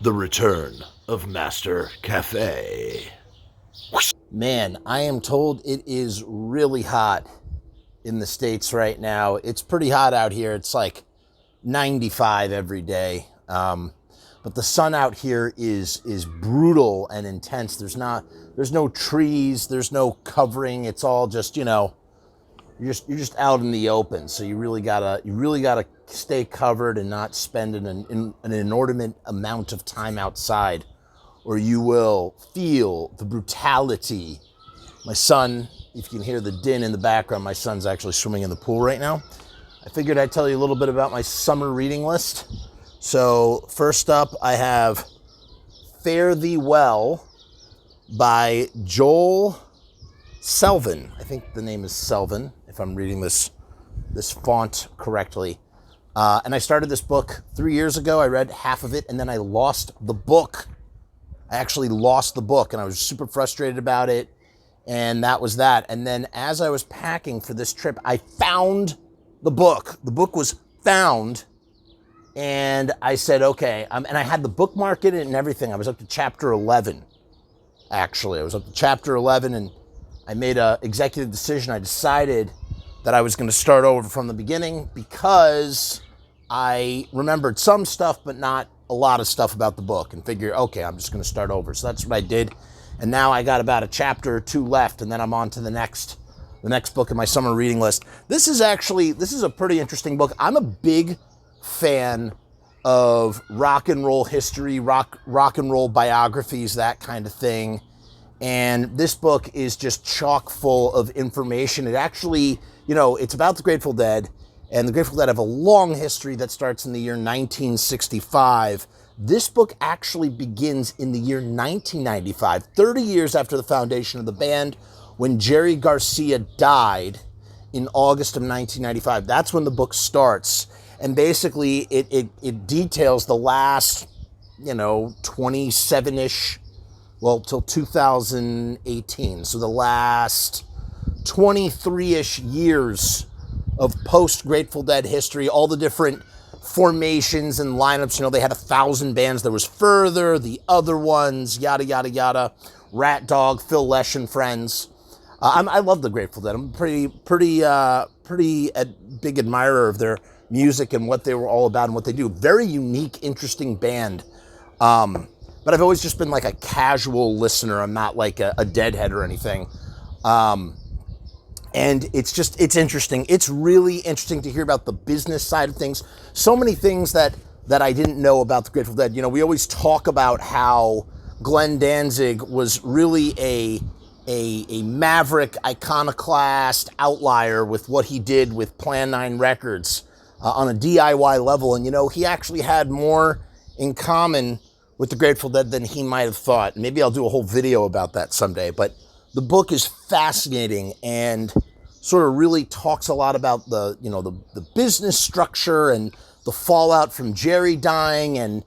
The return of Master Cafe. Man, I am told it is really hot in the States right now. It's pretty hot out here. It's like 95 every day. But the sun out here is brutal and intense. There's no trees, there's no covering. It's all just, you're just out in the open. So you really gotta stay covered and not spend an inordinate amount of time outside, or you will feel the brutality. My son, if you can hear the din in the background, my son's actually swimming in the pool right now. I figured I'd tell you a little bit about my summer reading list. So first up, I have Fare Thee Well by Joel Selvin. I think the name is Selvin, if I'm reading this font correctly. And I started this book 3 years ago. I read half of it, and then I lost the book. I actually lost the book, and I was super frustrated about it, and that was that. And then as I was packing for this trip, I found the book. The book was found, and I said, okay. And I had the bookmark in it and everything. I was up to chapter 11, actually. I was up to chapter 11, and I made an executive decision. I decided that I was going to start over from the beginning because I remembered some stuff, but not a lot of stuff about the book, and figured, okay, I'm just going to start over. So that's what I did. And now I got about a chapter or two left, and then I'm on to the next book in my summer reading list. This is a pretty interesting book. I'm a big fan of rock and roll history, rock and roll biographies, that kind of thing. And this book is just chock full of information. It actually, it's about the Grateful Dead, and the Grateful Dead have a long history that starts in the year 1965. This book actually begins in the year 1995, 30 years after the foundation of the band, when Jerry Garcia died in August of 1995. That's when the book starts. And basically, it details the last, 27-ish, till 2018. So the last 23-ish years of post-Grateful Dead history, all the different formations and lineups. They had 1,000 bands. There was Further, the other ones, yada, yada, yada. Rat Dog, Phil Lesh and Friends. I love the Grateful Dead. I'm pretty big admirer of their music and what they were all about and what they do. Very unique, interesting band. But I've always just been like a casual listener. I'm not like a deadhead or anything. And it's interesting. It's really interesting to hear about the business side of things. So many things that I didn't know about the Grateful Dead. We always talk about how Glenn Danzig was really a maverick, iconoclast outlier with what he did with Plan 9 Records on a DIY level. And, he actually had more in common with the Grateful Dead than he might have thought. Maybe I'll do a whole video about that someday. But the book is fascinating and sort of really talks a lot about the business structure and the fallout from Jerry dying, and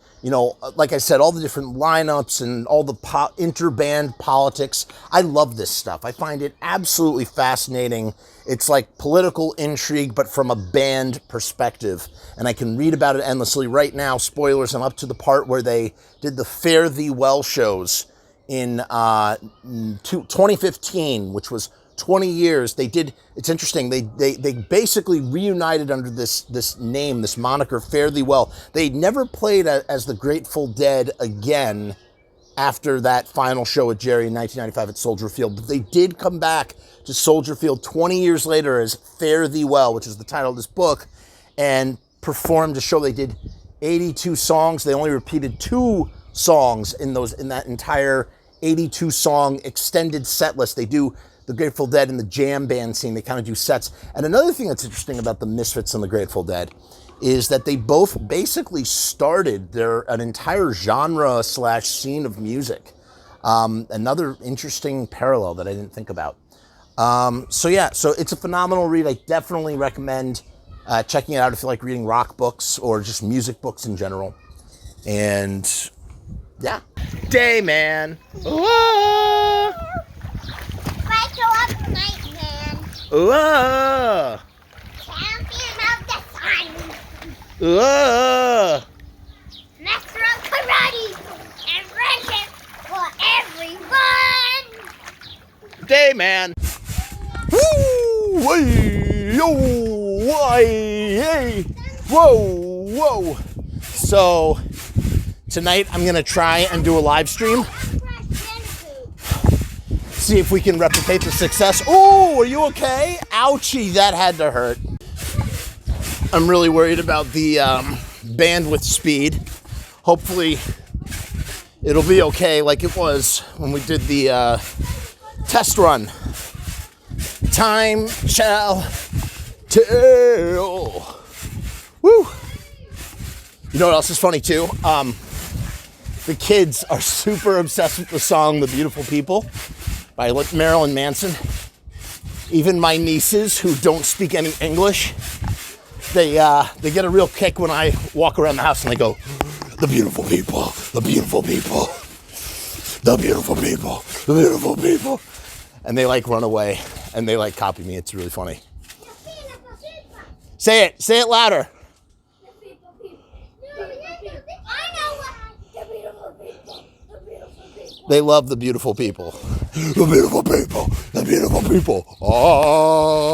like I said, all the different lineups and all the interband politics. I love this stuff. I find it absolutely fascinating. It's like political intrigue, but from a band perspective, and I can read about it endlessly. Right now, spoilers, I'm up to the part where they did the Fare Thee Well shows in 2015, which was 20 years. It's interesting, they basically reunited under this name, this moniker, Fare Thee Well. They never played as the Grateful Dead again after that final show with Jerry in 1995 at Soldier Field, but they did come back to Soldier Field 20 years later as Fare Thee Well, which is the title of this book, and performed a show. They did 82 songs. They only repeated 2 songs in that entire 82 song extended set list. They do the Grateful Dead and the jam band scene. They kind of do sets. And another thing that's interesting about the Misfits and the Grateful Dead is that they both basically started an entire genre / scene of music. Another interesting parallel that I didn't think about. So it's a phenomenal read. I definitely recommend checking it out if you like reading rock books or just music books in general. And yeah. Day, man. Whoa! Whoa! Champion of the sun! Whoa! Master of karate! really fun. Day, man. Woo! Way, yo, way, hey. Whoa, whoa. So tonight I'm gonna try and do a live stream. See if we can replicate the success. Oh, are you okay? Ouchie, that had to hurt. I'm really worried about the bandwidth speed. Hopefully it'll be okay like it was when we did the test run. Time shall tell. Woo! You know what else is funny too? The kids are super obsessed with the song "The Beautiful People" by Marilyn Manson. Even my nieces, who don't speak any English, they get a real kick when I walk around the house and they go, "The beautiful people, the beautiful people, the beautiful people, the beautiful people," and they like run away and they like copy me. It's really funny. Say it louder. They love the beautiful people. The beautiful people. The beautiful people. Oh.